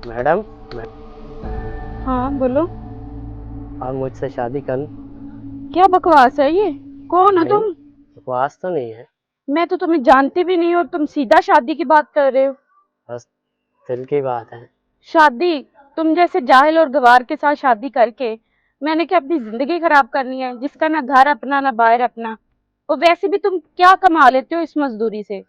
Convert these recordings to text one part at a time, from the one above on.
Madam, हाँ बोलो। आप मुझसे शादी कर। क्या बकवास है ये? कौन हो नहीं, तुम? बकवास तो नहीं है, मैं तो तुम्हें जानती भी नहीं हूँ, तुम सीधा शादी की बात कर रहे हो। बस दिल की बात है। शादी? तुम जैसे जाहिल और गवार के साथ शादी करके मैंने क्या अपनी जिंदगी खराब करनी है, जिसका ना घर अपना ना बाहर अपना। और वैसे भी तुम क्या कमा लेते हो इस मजदूरी से?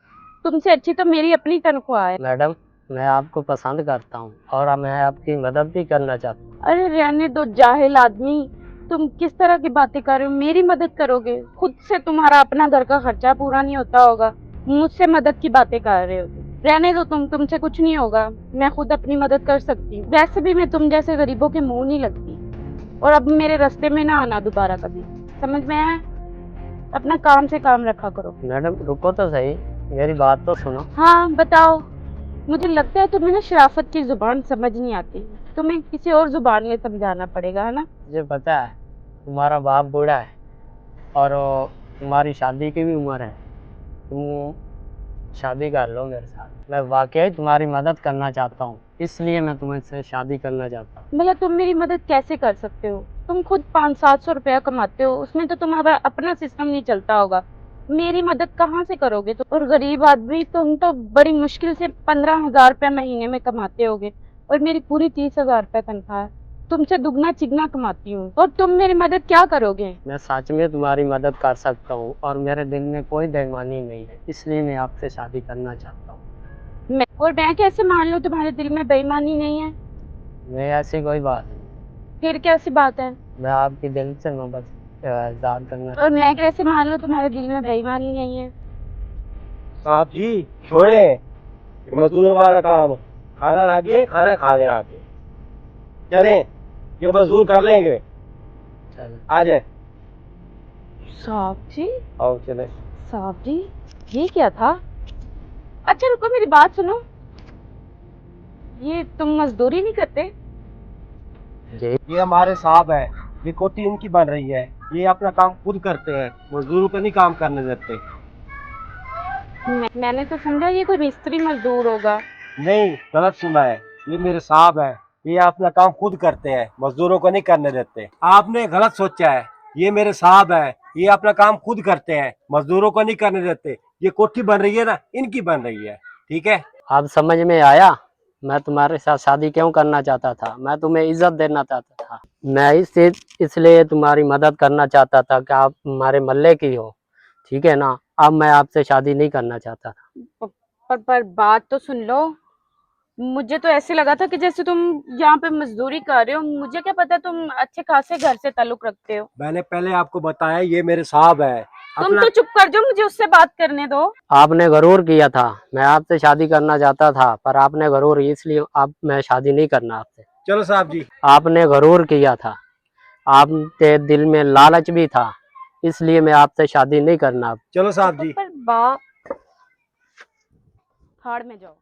तुमसे अच्छी तो मेरी अपनी तनख्वाह है। मैडम, मैं आपको पसंद करता हूँ और अब मैं आपकी मदद भी करना चाहता हूँ। अरे रहने दो जाहिल आदमी। तुम किस तरह की बातें कर रहे हो? मेरी मदद करोगे? खुद से तुम्हारा अपना घर का खर्चा पूरा नहीं होता होगा, मुझसे मदद की बातें कर रहे हो? रहने दो, तुमसे कुछ नहीं होगा। मैं खुद अपनी मदद कर सकती हूँ। वैसे भी मैं तुम जैसे गरीबों के मुंह नहीं लगती। और अब मेरे रास्ते में ना आना दोबारा कभी। समझ में आया? अपना काम से काम रखा करो। मैडम रुको तो सही, मेरी बात तो सुनो। हाँ बताओ। मुझे लगता है तुम्हें ना शराफत की जुबान समझ नहीं आती। तुम्हें किसी और जुबान में समझाना पड़ेगा, है ना? मुझे पता है तुम्हारा बाप बूढ़ा है और तुम्हारी शादी की भी उम्र है। तुम शादी कर लो मेरे साथ। मैं वाकई तुम्हारी मदद करना चाहता हूँ, इसलिए मैं तुमसे शादी करना चाहता हूँ। भैया तुम मेरी मदद कैसे कर सकते हो? तुम खुद 500-700 रुपया कमाते हो, उसमें तो तुम्हारा अपना सिस्टम नहीं चलता होगा। मेरी मदद कहाँ से करोगे तुम? और गरीब आदमी तुम तो बड़ी मुश्किल से 15,000 रुपया महीने में कमाते होगे। और मेरी पूरी 30,000 रुपया तनख्वाह है। तुमसे दुगना चिगना कमाती हूँ और तुम मेरी मदद क्या करोगे? मैं सच में तुम्हारी मदद कर सकता हूँ और मेरे दिल में कोई बेईमानी नहीं है, इसलिए मैं आपसे शादी करना चाहता हूँ। मैं कैसे मान लूँ तुम्हारे दिल में बेईमानी नहीं है? मैं ऐसी कोई बात नहीं। फिर कैसी बात है? मैं आपकी दिल से मोहब्बत इज़हार करना। और मैं कैसे मान लूँ तुम्हारे दिल में बेईमानी नहीं है? साहब जी छोड़े, ये मजदूरों वाला काम। खाना लाके खाना खा ले आके चले, ये मजदूर कर लेंगे। चलो। आ जाए। साहब जी। आओ चले। साहब जी, ये क्या था? अच्छा रुको, मेरी बात सुनो। ये तुम मजदूरी नहीं करते? जी। ये हमारे साहब है, ये कोठी इनकी बन रही है। ये अपना काम खुद करते हैं, मजदूरों को नहीं काम करने देते। मैंने तो समझा ये कोई मिस्त्री मजदूर होगा। नहीं, गलत सुना है। ये मेरे साहब है, ये अपना काम खुद करते हैं, मजदूरों को नहीं करने देते। आपने गलत सोचा है। ये मेरे साहब है, ये अपना काम खुद करते हैं, मजदूरों को नहीं करने देते। ये कोठी बन रही है ना, इनकी बन रही है। ठीक है। अब समझ में आया मैं तुम्हारे साथ शादी क्यों करना चाहता था। मैं तुम्हें इज्जत देना चाहता था। मैं इसलिए तुम्हारी मदद करना चाहता था कि आप हमारे मोहल्ले की हो। ठीक है ना। अब मैं आपसे शादी नहीं करना चाहता था। पर बात तो सुन लो। मुझे तो ऐसे लगा था कि जैसे तुम यहाँ पे मजदूरी कर रहे हो, मुझे क्या पता तुम अच्छे खासे घर से ताल्लुक रखते हो। मैंने पहले आपको बताया, ये मेरे साहब है। तुम अपना तो चुप कर जाओ, मुझे उससे बात करने दो। आपने गरूर किया था। मैं आपसे शादी करना चाहता था पर आपने गरूर, इसलिए अब मैं शादी नहीं करना आपसे। चलो साहब जी। आपने गरूर किया था। आपके दिल में लालच भी था, इसलिए मैं आपसे शादी नहीं करना। चलो साहब जी। पर बात, फाड़ में जाओ।